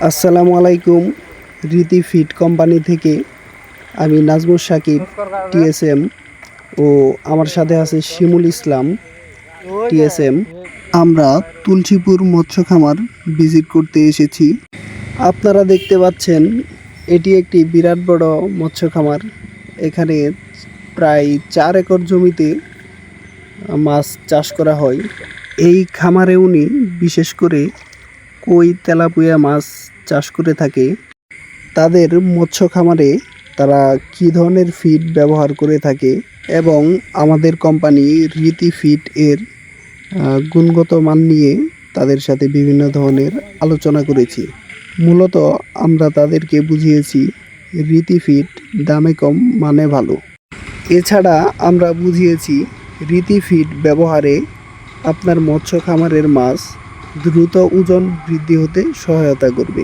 আসসালামু আলাইকুম। রীতি feed company থেকে আমি নাজমুল সাকিব টিএসএম ও আমার সাথে আছে শিমুল ইসলাম টিএসএম। আমরা তুলসীপুর মৎস্য খামার ভিজিট করতে এসেছি। আপনারা দেখতে পাচ্ছেন এটি একটি বিরাট বড় মৎস্য খামার। এখানে প্রায় 4 একর জমিতে মাছ চাষ করা হয়। এই খামারে উনি বিশেষ করে কই, তেলাপিয়া মাছ চাষ করে থাকে। তাদের মৎস্য খামারে তারা কী ধরনের ফিড ব্যবহার করে থাকে এবং আমাদের কোম্পানি রীতি ফিড এর গুণগত মান নিয়ে তাদের সাথে বিভিন্ন ধরনের আলোচনা করেছি। মূলত আমরা তাদেরকে বুঝিয়েছি রীতি ফিড দামে কম মানে ভালো। এছাড়া আমরা বুঝিয়েছি রীতি ফিড ব্যবহারে আপনার মৎস্য খামারের মাছ দ্রুত ওজন বৃদ্ধি হতে সহায়তা করবে।